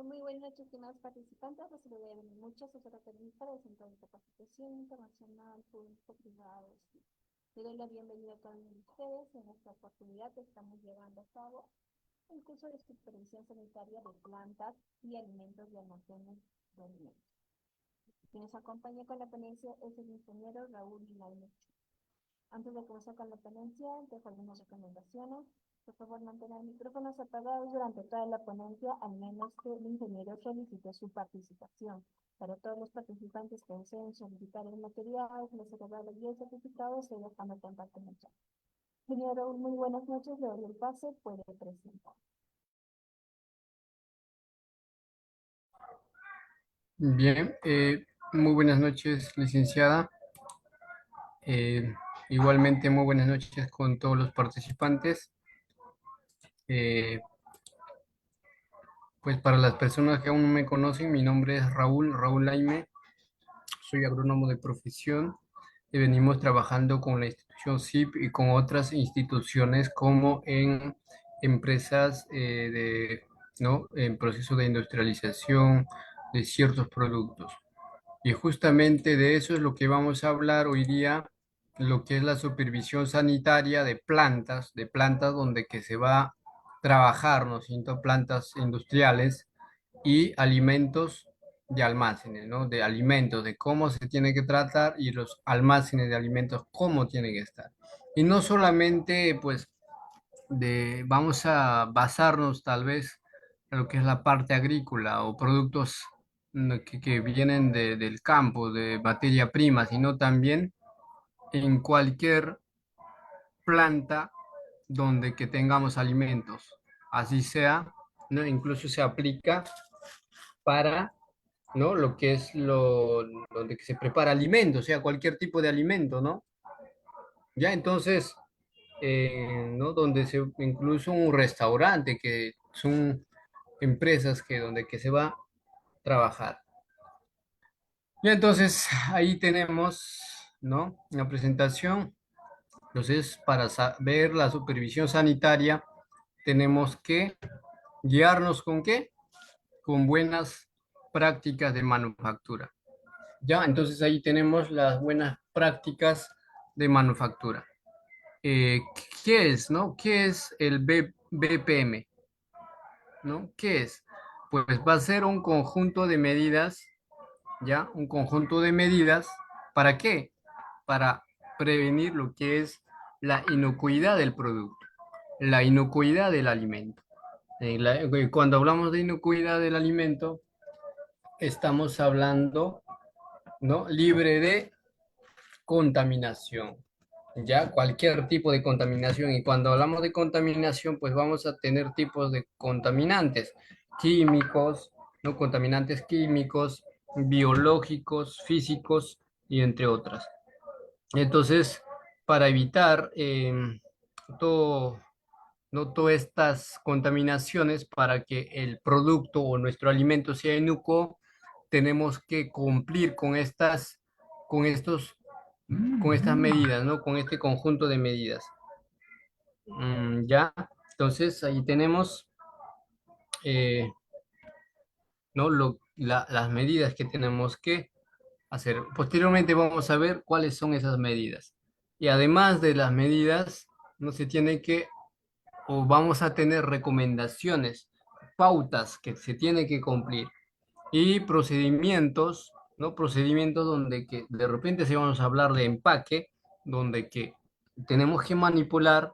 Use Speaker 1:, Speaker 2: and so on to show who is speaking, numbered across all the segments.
Speaker 1: Muy buenas noches, estimados participantes. Les saludo a muchas asociaciones para el Centro de Capacitación Internacional, Público, Privado. Les doy la bienvenida a cada uno de ustedes. En esta oportunidad estamos llevando a cabo el curso de supervisión sanitaria de plantas y alimentos y almacenes de alimentos. Quien nos acompaña con la ponencia es el ingeniero Raúl Lainez. Antes de comenzar con la ponencia, dejo algunas recomendaciones. Por favor, mantener micrófonos apagados durante toda la ponencia, al menos que el ingeniero solicite su participación. Para todos los participantes que deseen solicitar el material, les regalo y el certificado, se dejan de contacto en el chat. Ingeniero Raúl, muy buenas noches, le doy el pase, puede presentar.
Speaker 2: Bien, muy buenas noches, licenciada. Eh, Igualmente, muy buenas noches con todos los participantes. Eh, pues para las personas que aún no me conocen, mi nombre es Raúl Laime, soy agrónomo de profesión y venimos trabajando con la institución SIP y con otras instituciones como en empresas ¿no? En proceso de industrialización de ciertos productos. Y justamente de eso es lo que vamos a hablar hoy día, lo que es la supervisión sanitaria de plantas donde que se va a trabajar, ¿no? Siento plantas industriales y alimentos de almacenes, ¿no? De alimentos, de cómo se tiene que tratar y los almacenes de alimentos, cómo tienen que estar. Y no solamente, pues, vamos a basarnos tal vez en lo que es la parte agrícola o productos que vienen del campo, de materia prima, sino también en cualquier planta donde que tengamos alimentos. Así sea, ¿no? Incluso se aplica para, ¿no? Lo que es donde que se prepara alimento, o sea, cualquier tipo de alimento, ¿no? Ya entonces, ¿no? Donde se, incluso un restaurante, que son empresas que donde que se va a trabajar. Y entonces ahí tenemos, ¿no? La presentación. Entonces, para saber la supervisión sanitaria, tenemos que guiarnos con qué? Con buenas prácticas de manufactura. Ya, entonces ahí tenemos las buenas prácticas de manufactura. Eh, ¿Qué es, no? ¿Qué es el BPM? ¿No? ¿Qué es? Pues va a ser un conjunto de medidas, ¿ya? Un conjunto de medidas, ¿para qué? Para prevenir lo que es la inocuidad del producto, la inocuidad del alimento. Cuando hablamos de inocuidad del alimento, estamos hablando, ¿no? Libre de contaminación, ya cualquier tipo de contaminación. Y cuando hablamos de contaminación, pues vamos a tener tipos de contaminantes químicos, no contaminantes químicos, biológicos, físicos y entre otras. Entonces, para evitar todo, no todas estas contaminaciones, para que el producto o nuestro alimento sea inocuo, tenemos que cumplir con estos con estas medidas, ¿no? Con este conjunto de medidas. Ya, entonces ahí tenemos, eh, ¿no? Las medidas que tenemos que hacer. Posteriormente vamos a ver cuáles son esas medidas. Y además de las medidas, no se tiene que, o vamos a tener recomendaciones, pautas que se tiene que cumplir y procedimientos, ¿no? Procedimientos donde que de repente si vamos a hablar de empaque, donde que tenemos que manipular,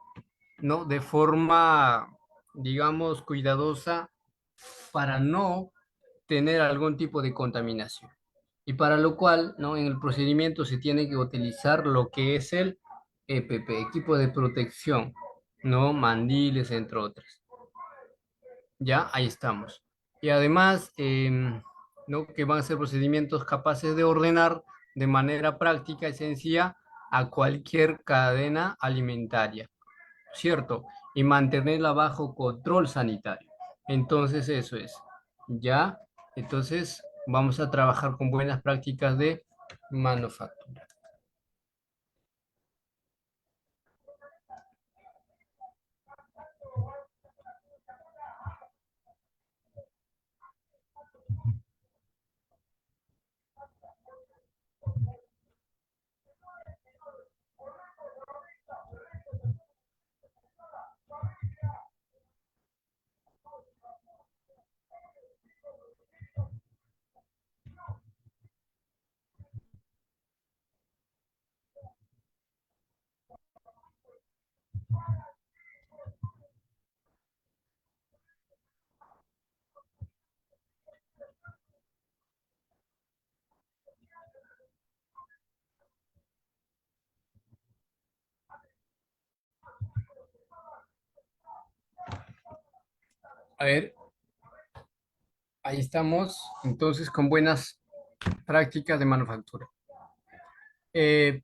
Speaker 2: ¿no? De forma, digamos, cuidadosa para no tener algún tipo de contaminación. Y para lo cual, ¿no? En el procedimiento se tiene que utilizar lo que es el EPP, equipo de protección, ¿no? Mandiles, entre otras. Ya, ahí estamos. Y además, ¿no? Que van a ser procedimientos capaces de ordenar de manera práctica y sencilla a cualquier cadena alimentaria, ¿cierto? Y mantenerla bajo control sanitario. Entonces, eso es. Ya, entonces vamos a trabajar con buenas prácticas de manufactura. A ver, ahí estamos, entonces, con buenas prácticas de manufactura. Eh,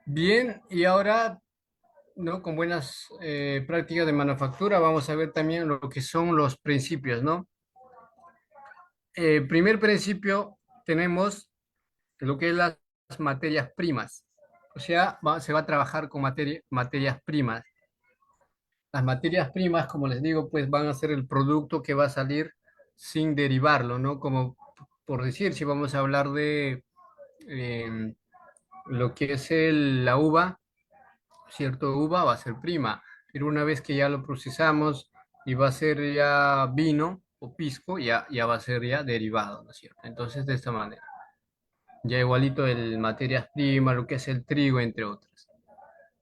Speaker 2: Bien, y ahora, ¿no? Con buenas prácticas de manufactura, vamos a ver también lo que son los principios, ¿no? Primer principio, tenemos lo que es las materias primas. O sea, se va a trabajar con materias primas. Las materias primas, como les digo, pues van a ser el producto que va a salir sin derivarlo, ¿no? Como por decir, si vamos a hablar de em, lo que es la uva, cierto, uva va a ser prima, pero una vez que ya lo procesamos y va a ser ya vino o pisco, ya va a ser ya derivado, ¿no es cierto? Entonces, de esta manera, ya igualito el materias primas, lo que es el trigo, entre otras.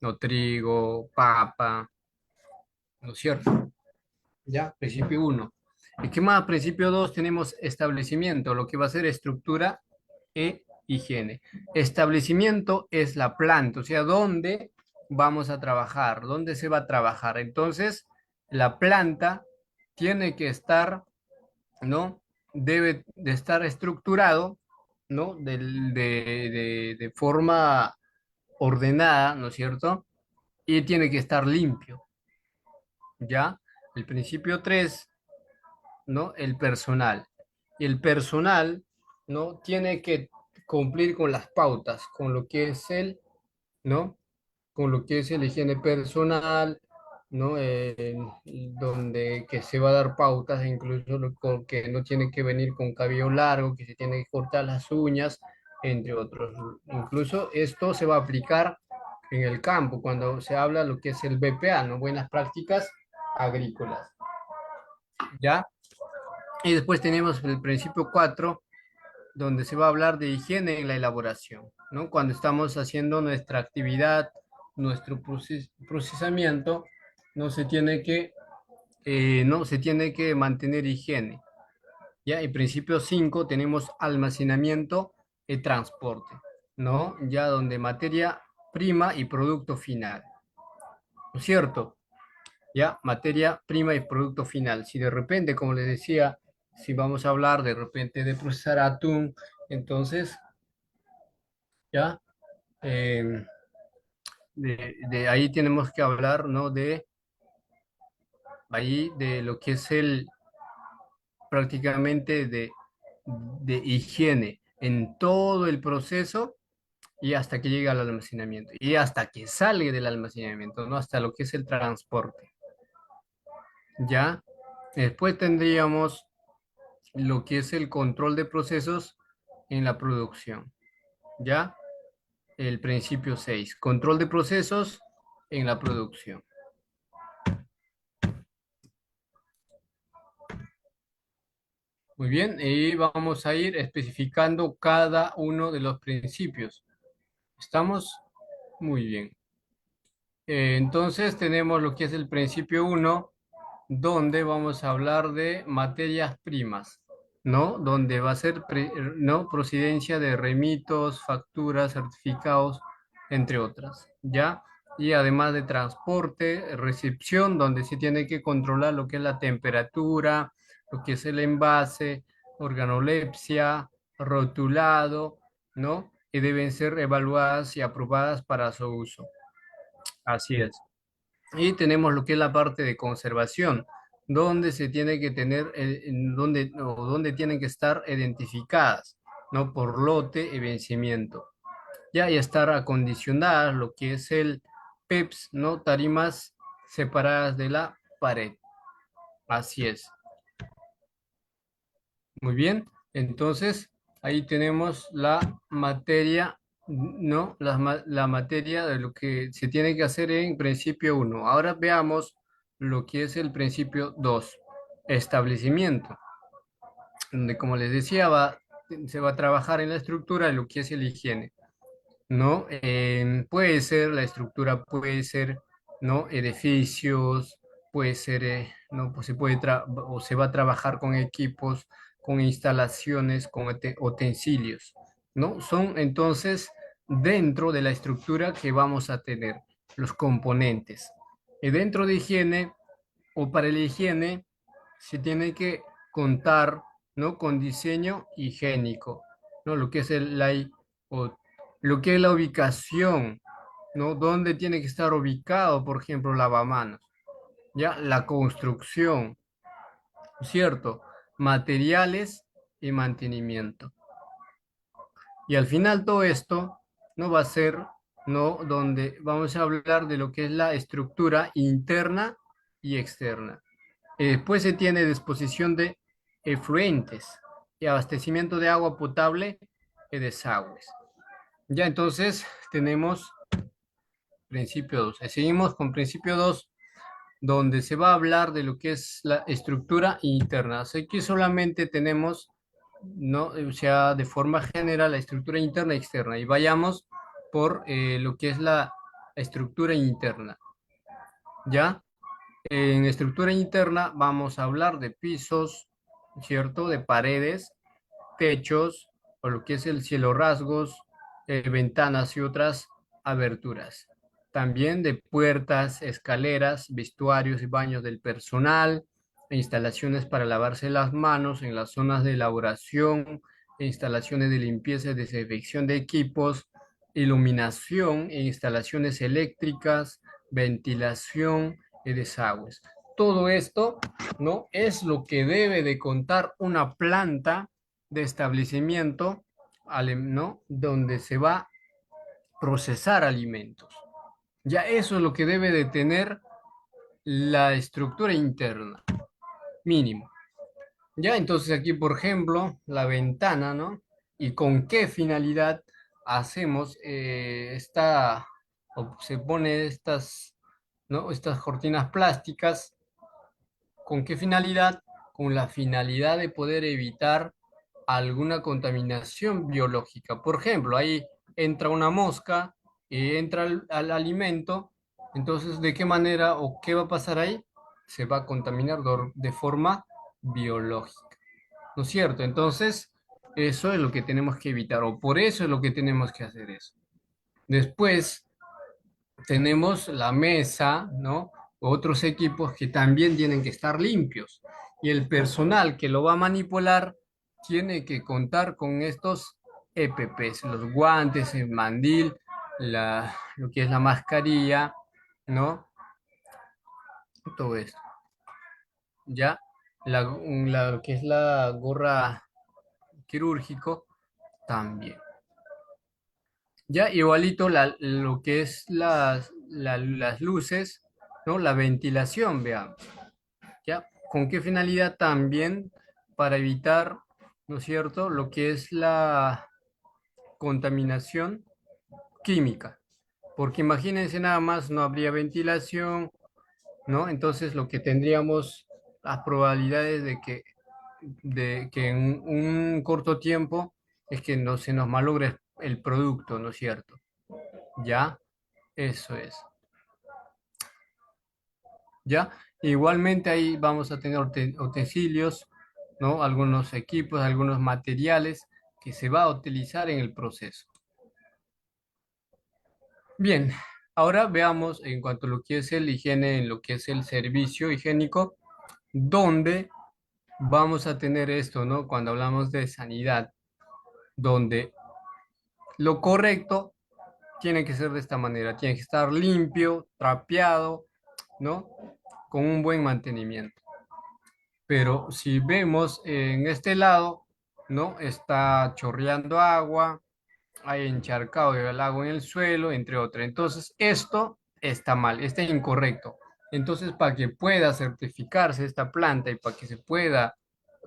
Speaker 2: No, trigo, papa, ¿no es cierto? Ya, principio uno. ¿Y qué más? Principio 2 tenemos establecimiento, lo que va a ser estructura e higiene. Establecimiento es la planta, o sea, dónde vamos a trabajar, dónde se va a trabajar. Entonces, la planta tiene que estar, ¿no? Debe de estar estructurado, ¿no? De forma ordenada, ¿no es cierto? Y tiene que estar limpio, ¿ya? El principio 3, ¿no? El personal. Y el personal, ¿no? Tiene que cumplir con las pautas, con lo que es ¿no? Con lo que es el higiene personal, ¿no? Donde que se va a dar pautas, incluso que no tiene que venir con cabello largo, que se tiene que cortar las uñas, entre otros. Incluso esto se va a aplicar en el campo, cuando se habla lo que es el BPA, ¿no? Buenas prácticas agrícolas, ¿ya? Y después tenemos el principio 4 donde se va a hablar de higiene en la elaboración, ¿no? Cuando estamos haciendo nuestra actividad, nuestro procesamiento, no se tiene que mantener higiene, ¿ya? En principio 5 tenemos almacenamiento y transporte, ¿no? Ya donde materia prima y producto final, ¿no es cierto? Ya, materia prima y producto final. Si de repente, como les decía, si vamos a hablar de repente de procesar atún, entonces, ya, eh, de ahí tenemos que hablar, ¿no? Ahí de lo que es prácticamente de higiene en todo el proceso y hasta que llega al almacenamiento y hasta que sale del almacenamiento, ¿no? Hasta lo que es el transporte, ¿ya? Después tendríamos lo que es el control de procesos en la producción, ¿ya? El principio 6 control de procesos en la producción. Muy bien, y vamos a ir especificando cada uno de los principios. ¿Estamos? Muy bien. Entonces tenemos lo que es el principio uno, donde vamos a hablar de materias primas, ¿no? Donde va a ser, ¿no? Procedencia de remitos, facturas, certificados, entre otras, ¿ya? Y además de transporte, recepción, donde se tiene que controlar lo que es la temperatura, lo que es el envase, organolepsia, rotulado, ¿no? Y deben ser evaluadas y aprobadas para su uso. Así es. Y tenemos lo que es la parte de conservación, donde se tiene que tener, donde tienen que estar identificadas, ¿no? Por lote y vencimiento. Ya y estar acondicionadas, lo que es el PEPS, ¿no? Tarimas separadas de la pared. Así es. Muy bien. Entonces, ahí tenemos la materia, ¿no? La materia de lo que se tiene que hacer en principio uno. Ahora veamos lo que es el principio 2, establecimiento, donde como les decía, se va a trabajar en la estructura de lo que es el higiene, ¿no? Puede ser, la estructura puede ser, ¿no? Edificios, puede ser, ¿no? Pues o se va a trabajar con equipos, con instalaciones, con utensilios, ¿no? Son entonces dentro de la estructura que vamos a tener los componentes. Y dentro de higiene, o para la higiene, se tiene que contar, ¿no? Con diseño higiénico, ¿no? Lo que es o lo que es la ubicación, ¿no? ¿Dónde tiene que estar ubicado, por ejemplo, lavamanos? Ya, la construcción, ¿cierto? Materiales y mantenimiento. Y al final todo esto no va a ser, ¿no? Donde vamos a hablar de lo que es la estructura interna y externa. Después se tiene disposición de efluentes y abastecimiento de agua potable y desagües. Ya entonces tenemos principio 2. Seguimos con principio 2, donde se va a hablar de lo que es la estructura interna. Así que solamente tenemos, ¿no? O sea, de forma general, la estructura interna y externa. Y vayamos por lo que es la estructura interna. ¿Ya? En estructura interna vamos a hablar de pisos, ¿cierto? De paredes, techos, o lo que es el cielo rasgos, ventanas y otras aberturas. También de puertas, escaleras, vestuarios y baños del personal, e instalaciones para lavarse las manos en las zonas de elaboración, e instalaciones de limpieza y desinfección de equipos, iluminación e instalaciones eléctricas, ventilación y desagües. Todo esto, ¿no? Es lo que debe de contar una planta de establecimiento, ¿no? Donde se va a procesar alimentos. Ya eso es lo que debe de tener la estructura interna, mínimo. Ya entonces aquí, por ejemplo, la ventana, ¿no? Y con qué finalidad hacemos o se pone estas, ¿no? Estas cortinas plásticas. ¿Con qué finalidad? Con la finalidad de poder evitar alguna contaminación biológica. Por ejemplo, ahí entra una mosca y entra al alimento, entonces, ¿de qué manera o qué va a pasar ahí? Se va a contaminar de forma biológica, ¿no es cierto? Entonces, eso es lo que tenemos que evitar, o por eso es lo que tenemos que hacer eso. Después, tenemos la mesa, ¿no? Otros equipos que también tienen que estar limpios. Y el personal que lo va a manipular tiene que contar con estos EPPs, los guantes, el mandil, lo que es la mascarilla, ¿no? Todo esto. Ya, lo que es la gorra quirúrgico también. Ya, igualito lo que es las luces, ¿no? La ventilación, veamos. ¿Ya? ¿Con qué finalidad? También para evitar, ¿no es cierto?, lo que es la contaminación química. Porque imagínense nada más, no habría ventilación, ¿no? Entonces lo que tendríamos las probabilidades de que en un corto tiempo es que no se nos malogre el producto, ¿no es cierto? ¿Ya? Eso es. ¿Ya? Igualmente ahí vamos a tener utensilios, ¿no? Algunos equipos, algunos materiales que se va a utilizar en el proceso. Bien, ahora veamos en cuanto a lo que es el higiene, en lo que es el servicio higiénico, donde vamos a tener esto, ¿no? Cuando hablamos de sanidad, donde lo correcto tiene que ser de esta manera, tiene que estar limpio, trapeado, ¿no? Con un buen mantenimiento. Pero si vemos en este lado, ¿no? Está chorreando agua, hay encharcado el agua en el suelo, entre otras. Entonces, esto está mal, está incorrecto. Entonces, para que pueda certificarse esta planta y para que se pueda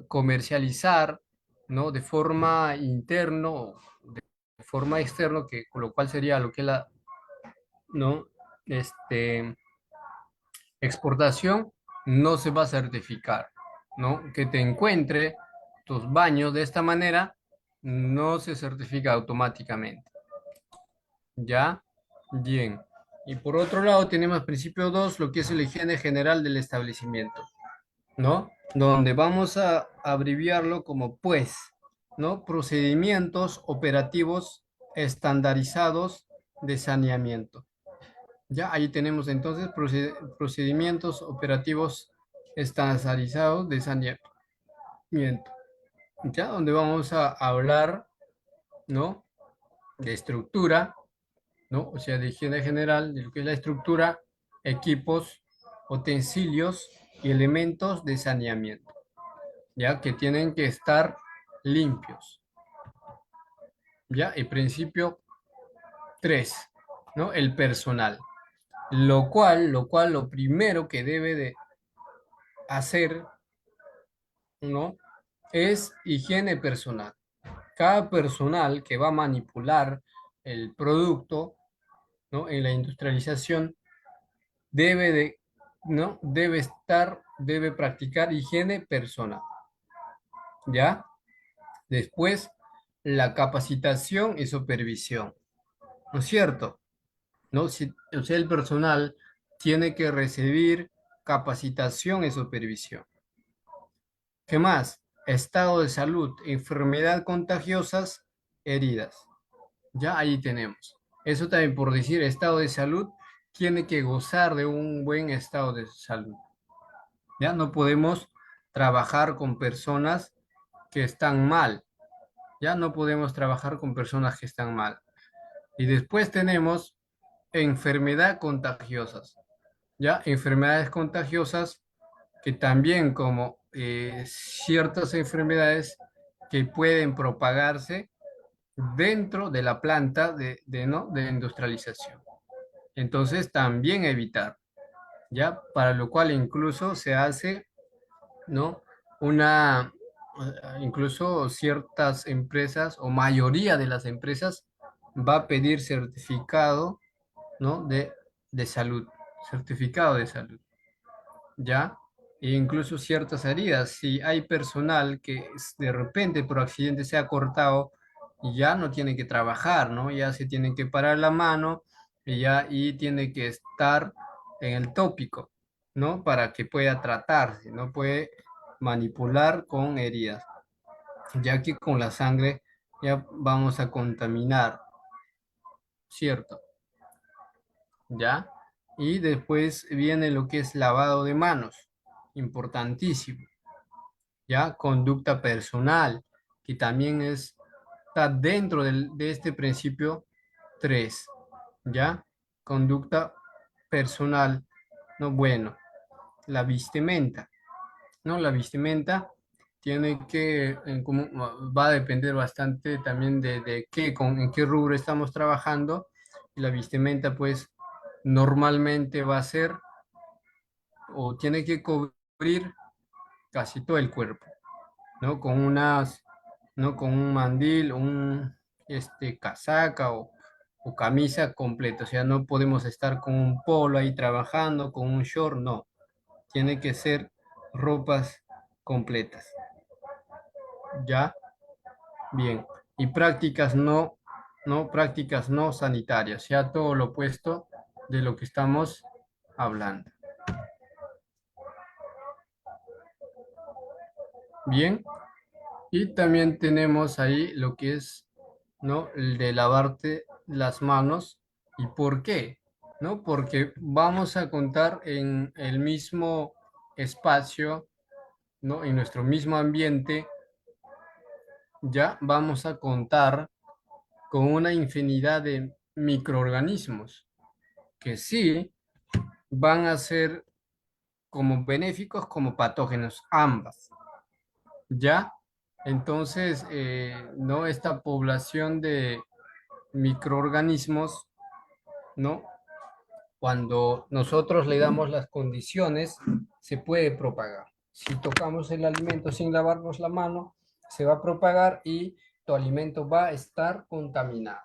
Speaker 2: comercializar, ¿no? De forma interno, de forma externo, que con lo cual sería lo que es la, ¿no? Exportación, no se va a certificar, ¿no? Que te encuentre tus baños de esta manera, no se certifica automáticamente. ¿Ya? Bien. Y por otro lado tenemos principio 2, lo que es la higiene general del establecimiento, ¿no? Donde vamos a abreviarlo como pues, ¿no? Procedimientos operativos estandarizados de saneamiento. Ya, ahí tenemos entonces procedimientos operativos estandarizados de saneamiento, ya donde vamos a hablar, ¿no? De estructura, ¿no? O sea, de higiene general, de lo que es la estructura, equipos, utensilios y elementos de saneamiento, ya que tienen que estar limpios, ya. El principio 3, ¿no? El personal, lo primero que debe de hacer, ¿no? Es higiene personal. Cada personal que va a manipular el producto, ¿no? En la industrialización debe de, ¿no? Debe practicar higiene personal, ¿ya? Después, la capacitación y supervisión, ¿no es cierto? ¿No? O sea, el personal tiene que recibir capacitación y supervisión. ¿Qué más? Estado de salud, enfermedad contagiosas, heridas. Ya ahí tenemos. Eso también por decir, estado de salud, tiene que gozar de un buen estado de salud. Ya no podemos trabajar con personas que están mal. Ya no podemos trabajar con personas que están mal. Y después tenemos enfermedad contagiosas. Ya, enfermedades contagiosas que también como ciertas enfermedades que pueden propagarse dentro de la planta ¿no? de industrialización. Entonces, también evitar, ¿ya? Para lo cual incluso se hace, ¿no? Una, incluso ciertas empresas o mayoría de las empresas va a pedir certificado, ¿no? De salud, certificado de salud, ¿ya? E incluso ciertas heridas. Si hay personal que de repente por accidente se ha cortado y ya no tiene que trabajar, ¿no? Ya se tiene que parar la mano y tiene que estar en el tópico, ¿no? Para que pueda tratarse, no puede manipular con heridas, ya que con la sangre ya vamos a contaminar, ¿cierto? ¿Ya? Y después viene lo que es lavado de manos, importantísimo, ¿ya? Conducta personal, que también está dentro de este principio 3, ¿ya? Conducta personal, no bueno. La vestimenta, ¿no? La vestimenta tiene que, va a depender bastante también de en qué rubro estamos trabajando. Y la vestimenta, pues, normalmente va a ser o tiene que cubrir casi todo el cuerpo, ¿no? ¿No? Con un mandil, casaca o camisa completa. O sea, no podemos estar con un polo ahí trabajando, con un short, no. Tiene que ser ropas completas. ¿Ya? Bien. Y prácticas no sanitarias, sea todo lo opuesto de lo que estamos hablando. Bien. Y también tenemos ahí lo que es, ¿no? El de lavarte las manos. ¿Y por qué? ¿No? Porque vamos a contar en el mismo espacio, ¿no? En nuestro mismo ambiente, ya vamos a contar con una infinidad de microorganismos que sí van a ser como benéficos como patógenos, ambas, ¿ya? Entonces, ¿no? Esta población de microorganismos, ¿no? Cuando nosotros le damos las condiciones, se puede propagar. Si tocamos el alimento sin lavarnos la mano, se va a propagar y tu alimento va a estar contaminado.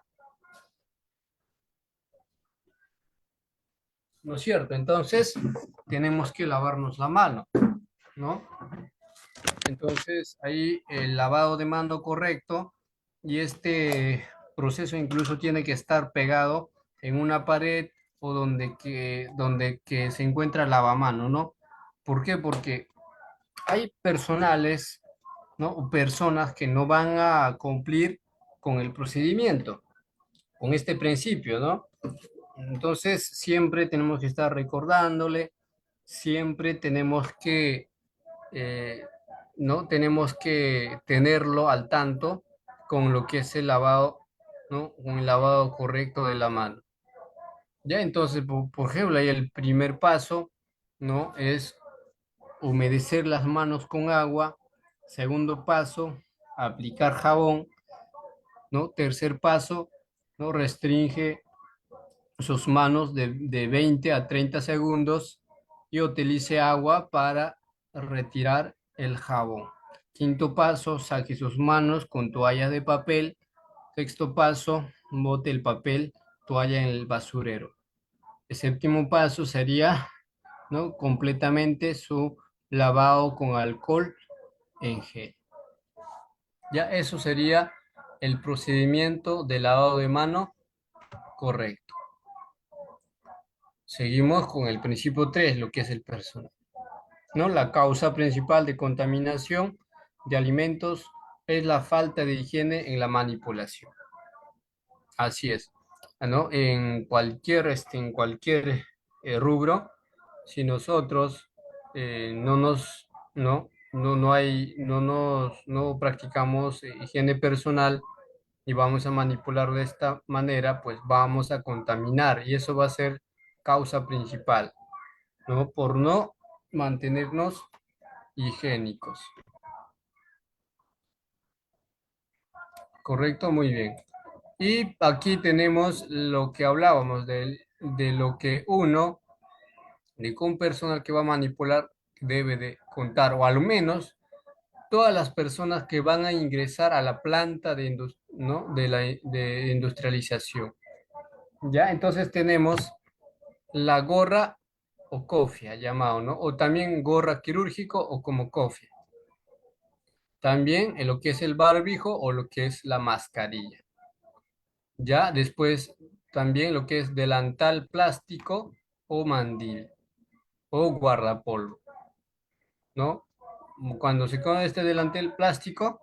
Speaker 2: ¿No es cierto? Entonces, tenemos que lavarnos la mano, ¿no? Entonces, ahí el lavado de mano correcto y este proceso incluso tiene que estar pegado en una pared o donde que se encuentra el lavamano, ¿no? ¿Por qué? Porque hay personales, ¿no? O personas que no van a cumplir con el procedimiento, con este principio, ¿no? Entonces, siempre tenemos que estar recordándole, siempre tenemos que, eh, ¿no? Tenemos que tenerlo al tanto con lo que es el lavado, ¿no? Un lavado correcto de la mano. Ya, entonces, por ejemplo, ahí el primer paso, ¿no? Es humedecer las manos con agua. Segundo paso, aplicar jabón, ¿no? Tercer paso, ¿no? Restringe sus manos de 20 a 30 segundos y utilice agua para retirar el jabón. Quinto paso, saque sus manos con toalla de papel. Sexto paso, bote el papel, toalla en el basurero. El séptimo paso sería, ¿no? Completamente su lavado con alcohol en gel. Ya eso sería el procedimiento de lavado de mano correcto. Seguimos con el principio 3, lo que es el personal, ¿no? La causa principal de contaminación de alimentos es la falta de higiene en la manipulación. Así es, ¿no? En cualquier rubro, si nosotros no nos, no hay, no practicamos higiene personal y vamos a manipular de esta manera, pues vamos a contaminar y eso va a ser causa principal, ¿no? Por no mantenernos higiénicos. ¿Correcto? Muy bien. Y aquí tenemos lo que hablábamos de lo que uno, de que un personal que va a manipular debe de contar, o al menos todas las personas que van a ingresar a la planta ¿no? de industrialización. Ya, entonces tenemos la gorra o cofia llamado, ¿no? O también gorra quirúrgico o como cofia. También en lo que es el barbijo o lo que es la mascarilla. Ya después también lo que es delantal plástico o mandil o guardapolvo, ¿no? Cuando se pone este delantal plástico,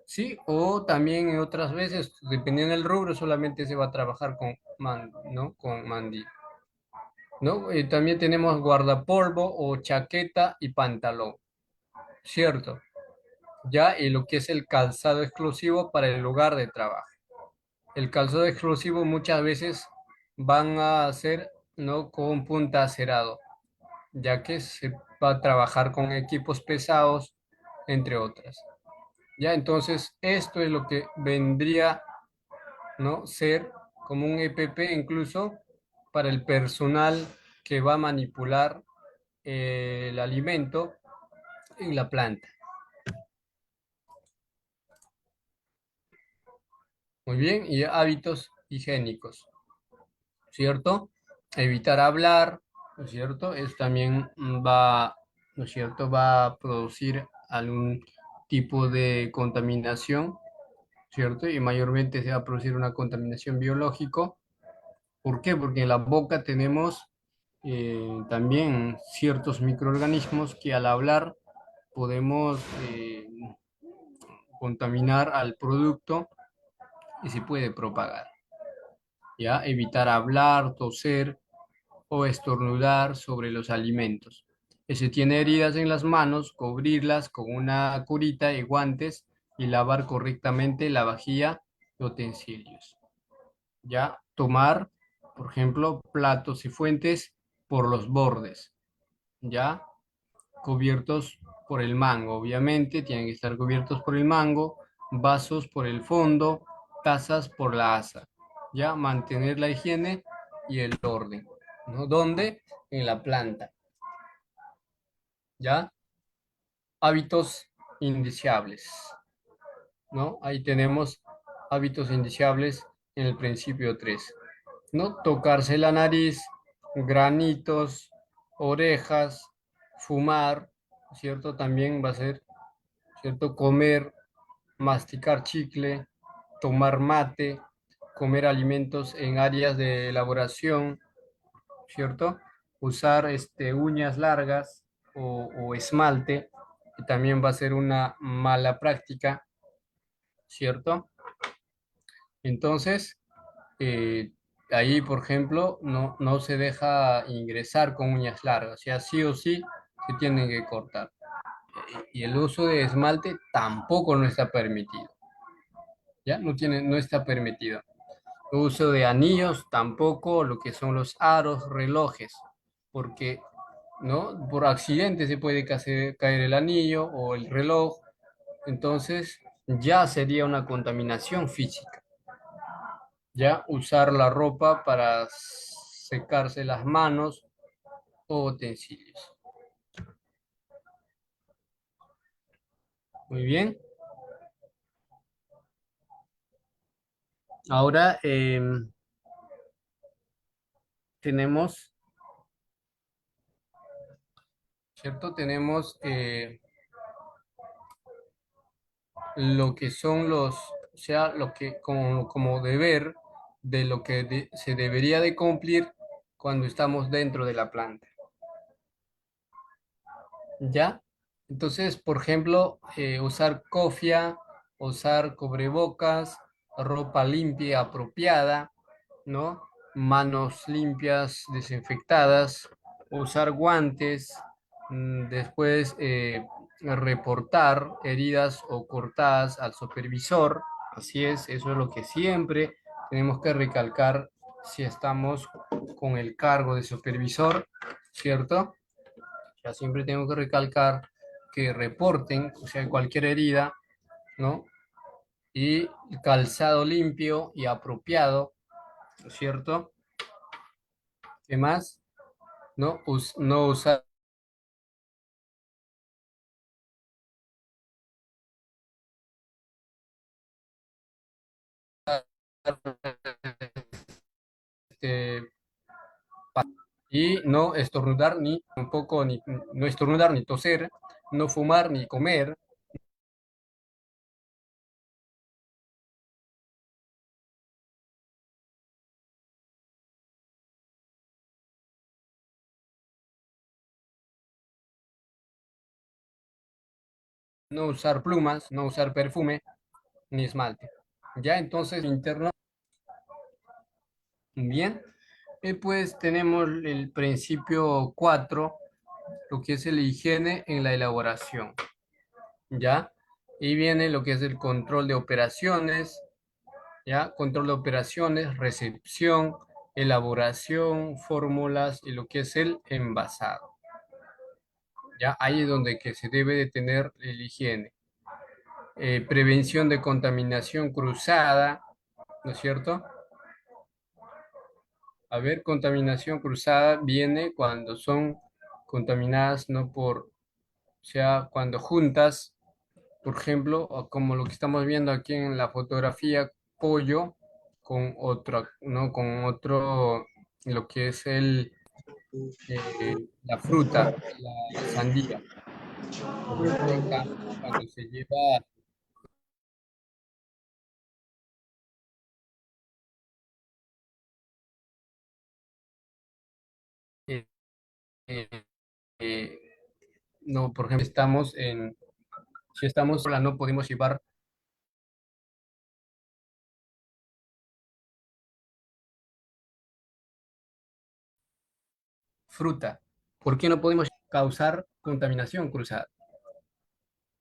Speaker 2: sí, o también en otras veces, dependiendo del rubro, solamente se va a trabajar ¿no? Con mandil, ¿no? También tenemos guardapolvo o chaqueta y pantalón, ¿cierto? Ya, y lo que es el calzado exclusivo para el lugar de trabajo. El calzado exclusivo muchas veces van a ser, ¿no? Con punta acerado, ya que se va a trabajar con equipos pesados, entre otras. Ya, entonces esto es lo que vendría, ¿no? Ser como un EPP incluso para el personal que va a manipular el alimento en la planta. Muy bien, y hábitos higiénicos, ¿cierto? Evitar hablar, ¿no es cierto? Es también ¿no es cierto? Va a producir algún tipo de contaminación, ¿cierto? Y mayormente se va a producir una contaminación biológica. ¿Por qué? Porque en la boca tenemos también ciertos microorganismos que al hablar podemos contaminar al producto y se puede propagar. ¿Ya? Evitar hablar, toser o estornudar sobre los alimentos. Si tiene heridas en las manos, cubrirlas con una curita y guantes y lavar correctamente la vajilla y utensilios. Ya tomar, por ejemplo, platos y fuentes por los bordes, ya cubiertos por el mango, obviamente, tienen que estar cubiertos por el mango, vasos por el fondo, tazas por la asa, ya mantener la higiene y el orden, ¿no? ¿Dónde? En la planta, ya hábitos indeseables, ¿no? Ahí tenemos hábitos indeseables en el principio 3, ¿no? Tocarse la nariz, granitos, orejas, fumar, ¿cierto? También va a ser, ¿cierto? Comer, masticar chicle, tomar mate, comer alimentos en áreas de elaboración, ¿cierto? Usar uñas largas o esmalte, que también va a ser una mala práctica, ¿cierto? Entonces, ahí, por ejemplo, no se deja ingresar con uñas largas, o sea, sí o sí se tienen que cortar. Y el uso de esmalte tampoco no está permitido, ¿ya? No está permitido. El uso de anillos tampoco, lo que son los aros, relojes, porque, ¿no? Por accidente se puede caer el anillo o el reloj, entonces ya sería una contaminación física. Ya usar la ropa para secarse las manos o utensilios. Muy bien. Ahora tenemos, ¿cierto? Tenemos lo que son o sea, lo que como deber de lo que se debería de cumplir cuando estamos dentro de la planta. ¿Ya? Entonces, por ejemplo, usar cofia, usar cubrebocas, ropa limpia y apropiada, ¿no? Manos limpias, desinfectadas, usar guantes, después reportar heridas o cortadas al supervisor. Así es, eso es lo que siempre tenemos que recalcar si estamos con el cargo de supervisor, ¿cierto? Ya siempre tengo que recalcar que reporten, o sea, cualquier herida, ¿no? Y calzado limpio y apropiado, ¿no es cierto? ¿Qué más? No usar este, y no estornudar ni tampoco ni no estornudar ni toser, no fumar ni comer, no usar plumas, no usar perfume ni esmalte. Ya entonces interno, bien. Pues tenemos el principio 4, lo que es la higiene en la elaboración, ¿ya? Y viene lo que es el control de operaciones, ¿ya? Control de operaciones, recepción, elaboración, fórmulas y lo que es el envasado, ¿ya? Ahí es donde que se debe de tener el higiene. Prevención de contaminación cruzada, ¿no es cierto? A ver, contaminación cruzada viene cuando son contaminadas no por, o sea, cuando juntas, por ejemplo, o como lo que estamos viendo aquí en la fotografía, pollo con otro, ¿no? Con otro, lo que es la fruta, la sandía. Por ejemplo, acá, cuando se lleva eh, eh, eh, no, por ejemplo, si estamos sola, no podemos llevar fruta. ¿Por qué no podemos causar contaminación cruzada?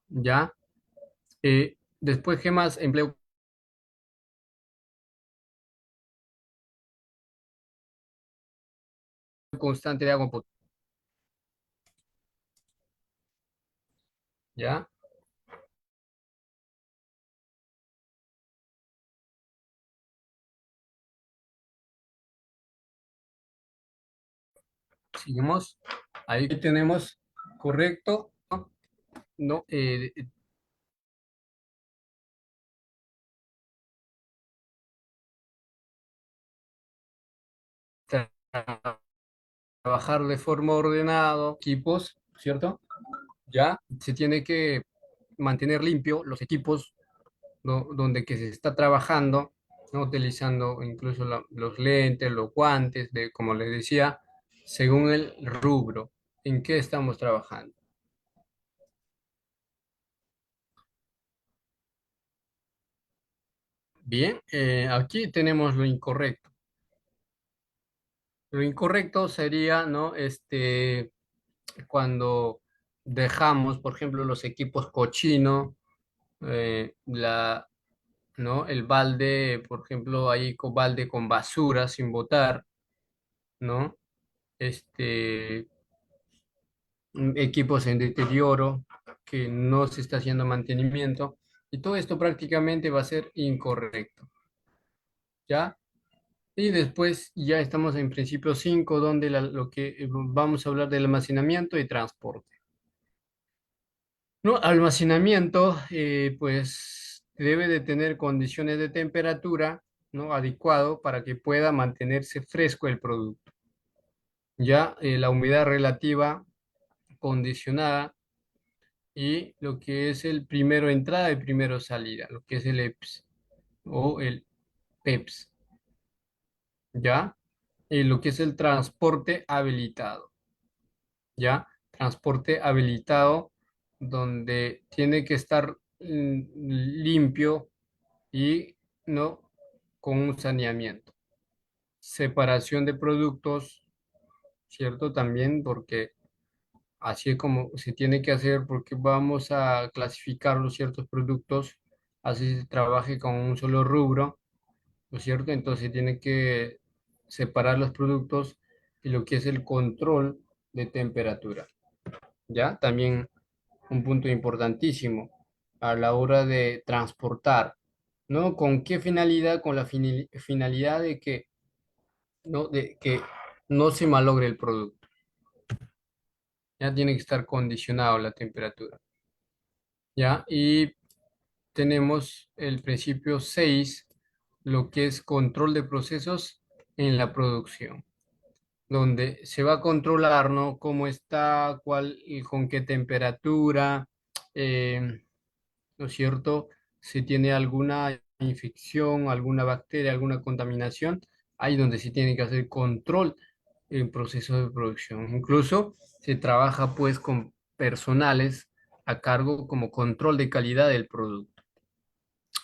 Speaker 2: ¿Ya? Después, ¿qué más? Empleo constante de agua potable. ¿Ya? Seguimos. Ahí tenemos correcto, ¿no? No, trabajar de forma ordenada, equipos, ¿cierto? Ya se tiene que mantener limpio los equipos, ¿no? Donde que se está trabajando, ¿no? Utilizando incluso los lentes, los guantes, como les decía, según el rubro en que estamos trabajando. Bien, aquí tenemos lo incorrecto. Lo incorrecto sería, ¿no? Cuando dejamos, por ejemplo, los equipos cochinos, ¿no? El balde, por ejemplo, hay balde con basura sin botar, ¿no? Este, Equipos en deterioro, que no se está haciendo mantenimiento, y todo esto prácticamente va a ser incorrecto, ¿ya? Y después ya estamos en principio 5 donde lo que vamos a hablar del almacenamiento y transporte. No, almacenamiento, pues debe de tener condiciones de temperatura, ¿no? Adecuado para que pueda mantenerse fresco el producto. Ya la humedad relativa condicionada y lo que es el primero entrada y primero salida, lo que es el EPS o el PEPS, ¿ya? Y lo que es el transporte habilitado, ¿ya? Transporte habilitado donde tiene que estar limpio y no con un saneamiento. Separación de productos, ¿cierto? También porque así es como se tiene que hacer porque vamos a clasificar los ciertos productos, así se trabaje con un solo rubro, ¿no es cierto? Entonces tiene que separar los productos y lo que es el control de temperatura, ¿ya? También un punto importantísimo a la hora de transportar, ¿no? ¿Con qué finalidad? Con la finalidad de que, ¿no? De que no se malogre el producto. Ya tiene que estar condicionado la temperatura, ¿ya? Y tenemos el principio 6 lo que es control de procesos en la producción, donde se va a controlar, ¿no? Cómo está, cuál y con qué temperatura, eh, ¿no es cierto? Si tiene alguna infección, alguna bacteria, alguna contaminación, ahí donde se tiene que hacer control en procesos de producción. Incluso se trabaja pues con personales a cargo como control de calidad del producto.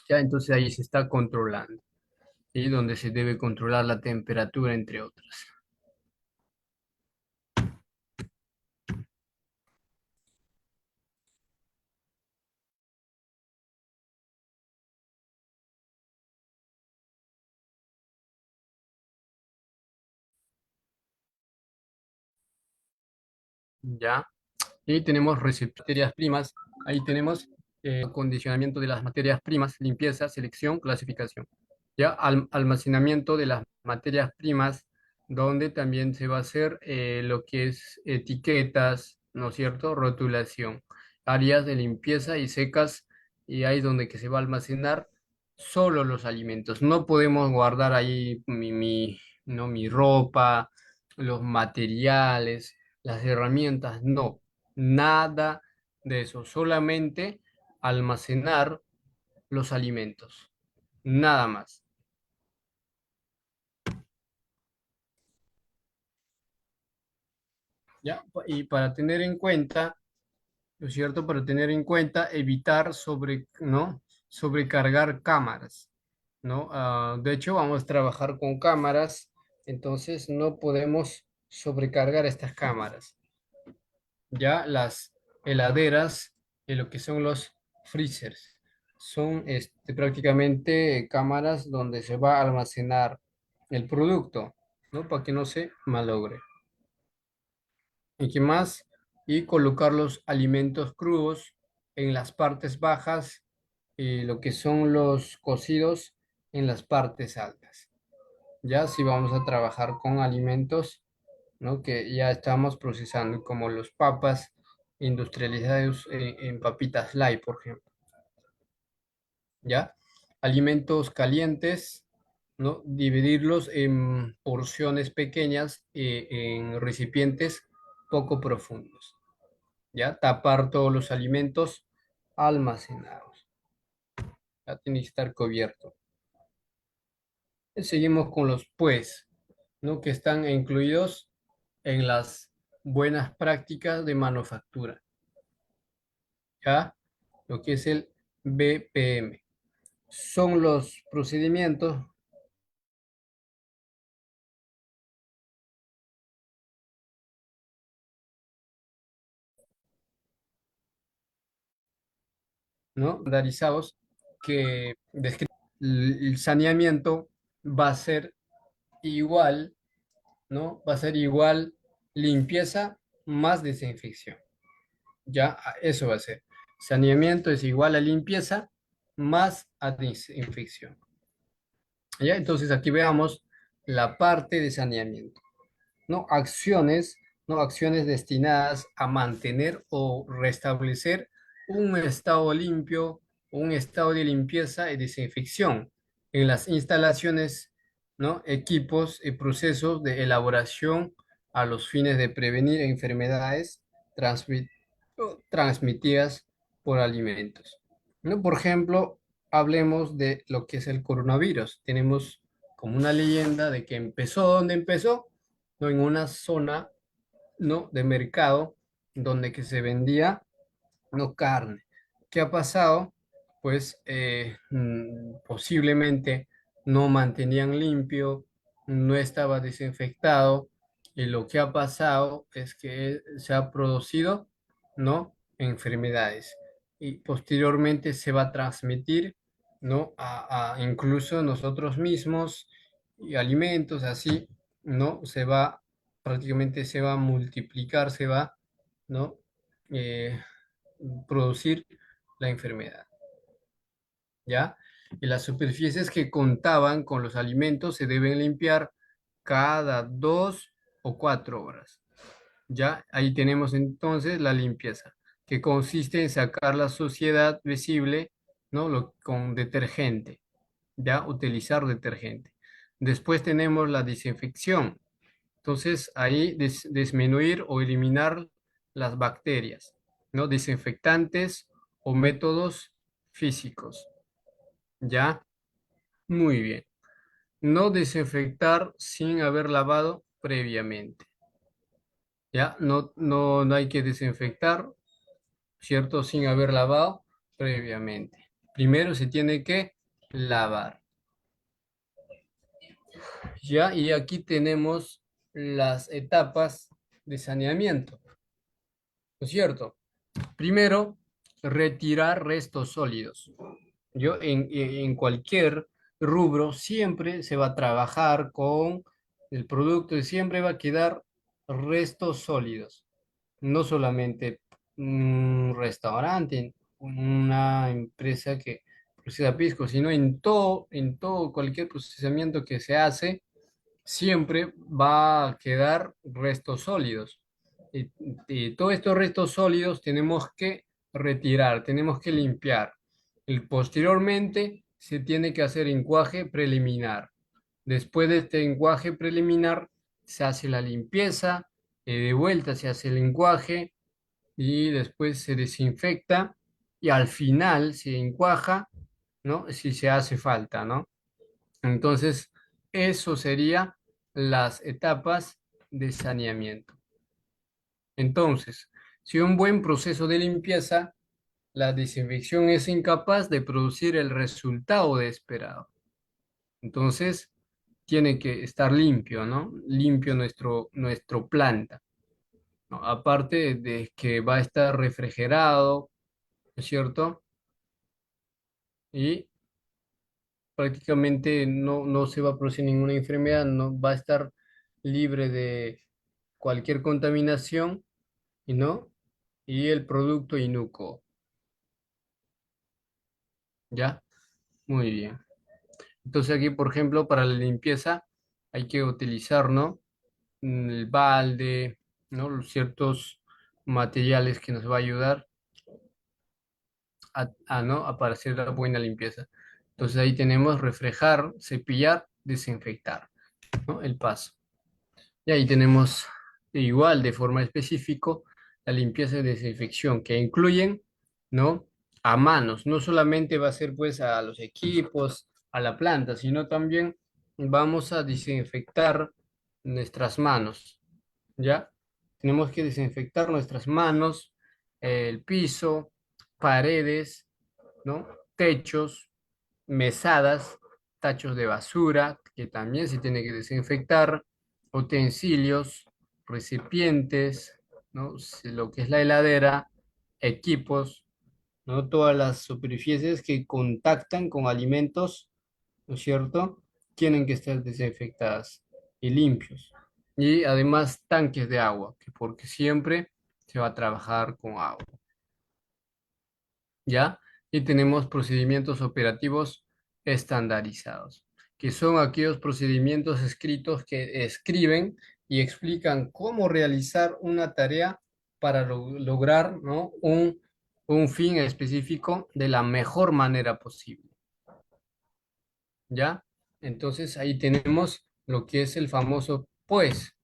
Speaker 2: Ya entonces ahí se está controlando y donde se debe controlar la temperatura, entre otras. Ya. Y tenemos materias primas. Ahí tenemos acondicionamiento de las materias primas, limpieza, selección, clasificación. Ya almacenamiento de las materias primas, donde también se va a hacer lo que es etiquetas, ¿no es cierto? Rotulación. Áreas de limpieza y secas, y ahí donde que se va a almacenar solo los alimentos. No podemos guardar ahí ¿no? Mi ropa, los materiales, las herramientas, no. Nada de eso, solamente almacenar los alimentos, nada más. ¿Ya? Y para tener en cuenta, ¿no es cierto? Para tener en cuenta, evitar ¿no? Sobrecargar cámaras, ¿no? De hecho, vamos a trabajar con cámaras, entonces no podemos sobrecargar estas cámaras. Ya las heladeras y lo que son los freezers. Son prácticamente cámaras donde se va a almacenar el producto, ¿no? Para que no se malogre. ¿Y qué más? Y colocar los alimentos crudos en las partes bajas y lo que son los cocidos en las partes altas. Ya si vamos a trabajar con alimentos, ¿no? Que ya estamos procesando, como los papas industrializados en papitas light, por ejemplo, ¿ya? Alimentos calientes, ¿no? Dividirlos en porciones pequeñas, en recipientes poco profundos, ¿ya? Tapar todos los alimentos almacenados, ya tiene que estar cubierto. Seguimos con los pues, ¿no? Que están incluidos en las buenas prácticas de manufactura, ¿ya? Lo que es el BPM. Son los procedimientos ¿no? Estandarizados que describen el saneamiento va a ser igual, ¿no? Va a ser igual limpieza más desinfección. Ya, eso va a ser. Saneamiento es igual a limpieza más a desinfección. ¿Ya? Entonces aquí veamos la parte de saneamiento. ¿No? Acciones, ¿no? Acciones destinadas a mantener o restablecer un estado limpio, un estado de limpieza y desinfección en las instalaciones, ¿no? Equipos y procesos de elaboración a los fines de prevenir enfermedades transmit- transmitidas por alimentos. ¿No? Por ejemplo, hablemos de lo que es el coronavirus. Tenemos como una leyenda de que empezó donde empezó, ¿no? En una zona, ¿no? De mercado donde que se vendía, no, carne. ¿Qué ha pasado? Pues posiblemente no mantenían limpio, no estaba desinfectado y lo que ha pasado es que se ha producido, ¿no? Enfermedades y posteriormente se va a transmitir, ¿no? A incluso nosotros mismos y alimentos así, ¿no? Prácticamente se va a multiplicar, ¿no? Eh, producir la enfermedad, ¿ya? Y las superficies que contaban con los alimentos se deben limpiar cada 2 o 4 horas, ¿ya? Ahí tenemos entonces la limpieza, que consiste en sacar la suciedad visible, ¿no? Con detergente, ¿ya? Utilizar detergente. Después tenemos la desinfección. Entonces, ahí disminuir o eliminar las bacterias, ¿no? Desinfectantes o métodos físicos, ¿ya? Muy bien. No desinfectar sin haber lavado previamente, ¿ya? No hay que desinfectar, ¿cierto? Sin haber lavado previamente. Primero se tiene que lavar, ¿ya? Y aquí tenemos las etapas de saneamiento, ¿no es cierto? Primero, retirar restos sólidos. En cualquier rubro siempre se va a trabajar con el producto y siempre va a quedar restos sólidos. No solamente un restaurante, una empresa que procesa pisco, sino en todo cualquier procesamiento que se hace, siempre va a quedar restos sólidos. Y, y todos estos restos sólidos tenemos que retirar, tenemos que limpiar. Y posteriormente se tiene que hacer enjuague preliminar. Después de este enjuague preliminar se hace la limpieza, de vuelta se hace el enjuague y después se desinfecta y al final se encuaja, ¿no? Si se hace falta, ¿no? Entonces, eso sería las etapas de saneamiento. Entonces, si un buen proceso de limpieza, la desinfección es incapaz de producir el resultado de esperado. Entonces, tiene que estar limpio, ¿no? Limpio nuestro planta, ¿no? Aparte de que va a estar refrigerado, ¿no es cierto? Y prácticamente no se va a producir ninguna enfermedad, no va a estar libre de cualquier contaminación y no, y el producto inocuo, ¿ya? Muy bien. Entonces aquí, por ejemplo, para la limpieza hay que utilizar, ¿no? El balde, ¿no? Los ciertos materiales que nos va a ayudar ¿no? para hacer la buena limpieza. Entonces ahí tenemos refregar, cepillar, desinfectar, ¿no? El paso. Y ahí tenemos igual de forma específica la limpieza y desinfección que incluyen, ¿no? A manos, no solamente va a ser pues a los equipos, a la planta, sino también vamos a desinfectar nuestras manos, ¿ya? Tenemos que desinfectar nuestras manos, el piso, paredes, ¿no? Techos, mesadas, tachos de basura, que también se tiene que desinfectar, utensilios, recipientes, ¿no? Lo que es la heladera, equipos, ¿no? Todas las superficies que contactan con alimentos, ¿no es cierto? Tienen que estar desinfectadas y limpios. Y además tanques de agua, porque siempre se va a trabajar con agua, ¿ya? Y tenemos procedimientos operativos estandarizados, que son aquellos procedimientos escritos que escriben y explican cómo realizar una tarea para lograr, ¿no? un fin específico de la mejor manera posible, ¿ya? Entonces ahí tenemos lo que es el famoso pues,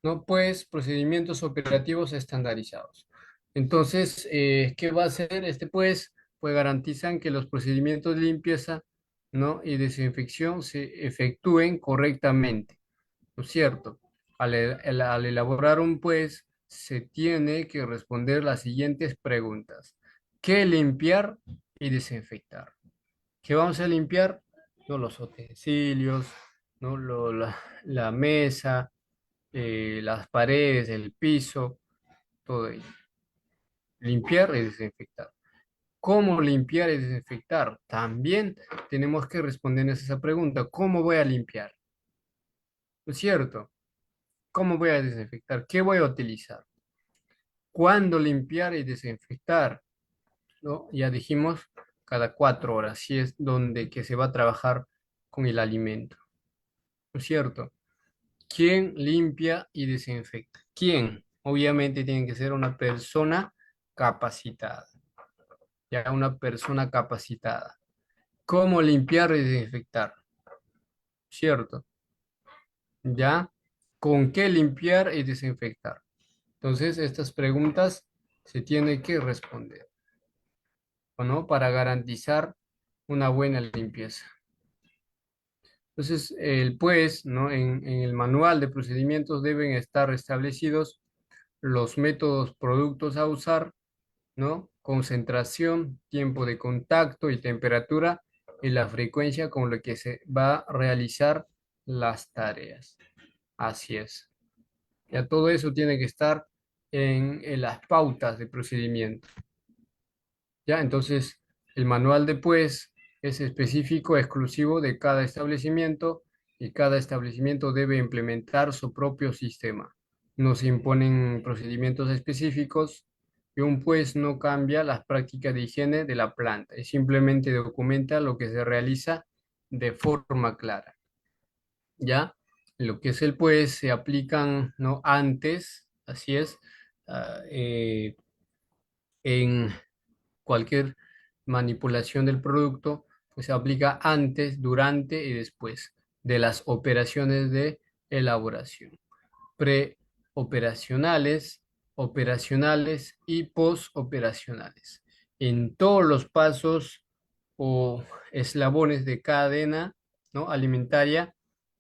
Speaker 2: ¿no? Pues procedimientos operativos estandarizados. Entonces, ¿qué va a hacer este pues? Pues garantizan que los procedimientos de limpieza, ¿no? y desinfección se efectúen correctamente, ¿no es cierto? Al elaborar un pues, se tiene que responder las siguientes preguntas. ¿Qué limpiar y desinfectar? ¿Qué vamos a limpiar? No, los utensilios, ¿no? La mesa, las paredes, el piso, todo ello. Limpiar y desinfectar. ¿Cómo limpiar y desinfectar? También tenemos que respondernos esa pregunta. ¿Cómo voy a limpiar? ¿No es cierto? ¿Cómo voy a desinfectar? ¿Qué voy a utilizar? ¿Cuándo limpiar y desinfectar? ¿No? Ya dijimos, cada 4 horas, si es donde que se va a trabajar con el alimento. ¿No es cierto? ¿Quién limpia y desinfecta? ¿Quién? Obviamente tiene que ser una persona capacitada, ya una persona capacitada. ¿Cómo limpiar y desinfectar? ¿Cierto? ¿Ya? ¿Con qué limpiar y desinfectar? Entonces, estas preguntas se tienen que responder, ¿o no? Para garantizar una buena limpieza. Entonces, el pues, ¿no? En el manual de procedimientos deben estar establecidos los métodos, productos a usar, ¿no? Concentración, tiempo de contacto y temperatura y la frecuencia con la que se va a realizar las tareas. Así es. Ya todo eso tiene que estar en las pautas de procedimiento. Ya, entonces el manual de pues es específico, exclusivo de cada establecimiento y cada establecimiento debe implementar su propio sistema. No se imponen procedimientos específicos y un pues no cambia las prácticas de higiene de la planta y simplemente documenta lo que se realiza de forma clara. ¿Ya? Lo que es el pues se aplican, ¿no? Antes, así es, en cualquier manipulación del producto, pues se aplica antes, durante y después de las operaciones de elaboración. Preoperacionales, operacionales y postoperacionales. En todos los pasos o eslabones de cadena, ¿no? alimentaria,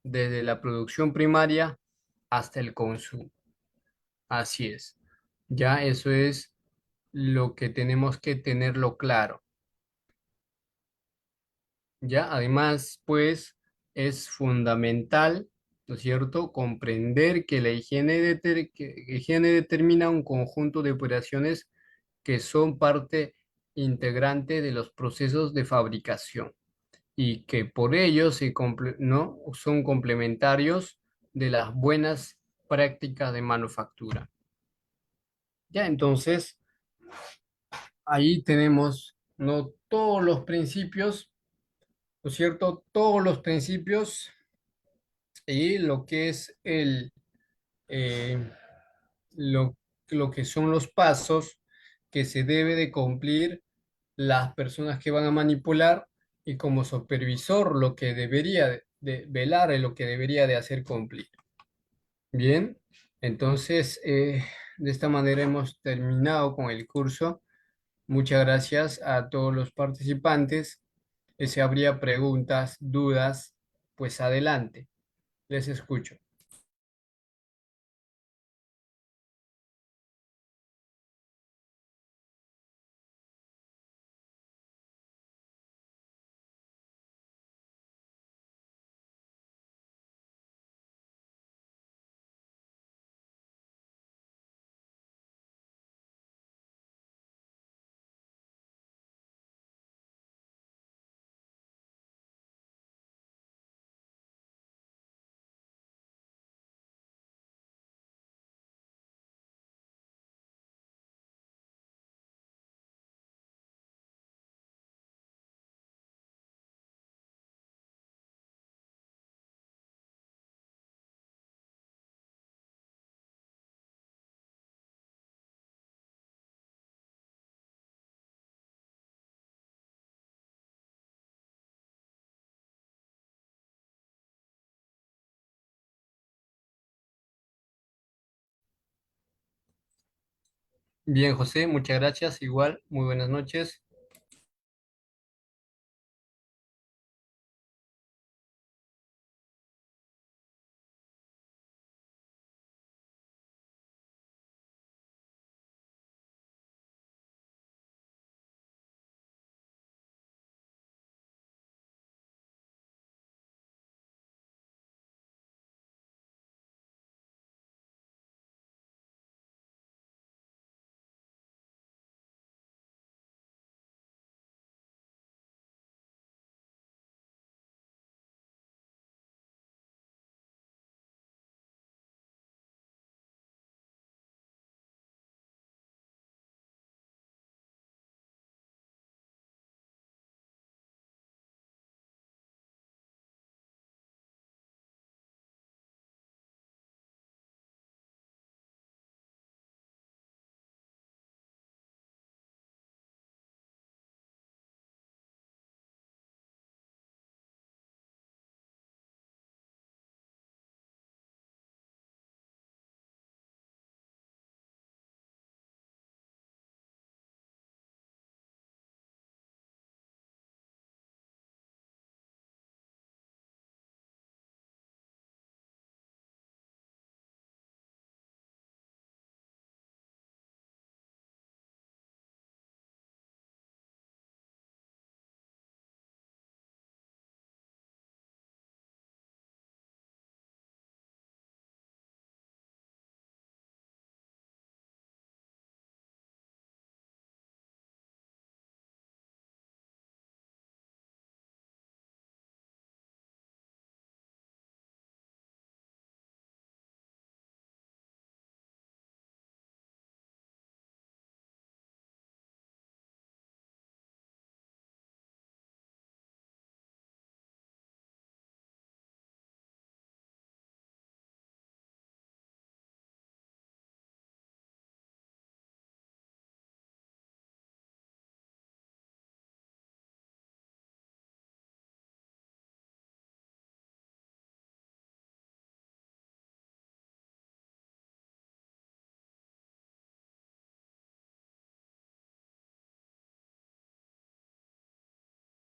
Speaker 2: desde la producción primaria hasta el consumo. Así es. Ya eso es lo que tenemos que tenerlo claro. Ya, además, pues es fundamental, ¿no es cierto?, comprender que la higiene determina un conjunto de operaciones que son parte integrante de los procesos de fabricación y que por ello ¿no? son complementarios de las buenas prácticas de manufactura. Ya, entonces, ahí tenemos, ¿no? todos los principios, ¿no es cierto? Todos los principios y lo que es eh, lo, lo que son los pasos que se debe de cumplir las personas que van a manipular y como supervisor lo que debería de velar y lo que debería de hacer cumplir. Bien, entonces de esta manera hemos terminado con el curso. Muchas gracias a todos los participantes. Si habría preguntas, dudas, pues adelante, les escucho. Bien, José, muchas gracias. Igual, muy buenas noches.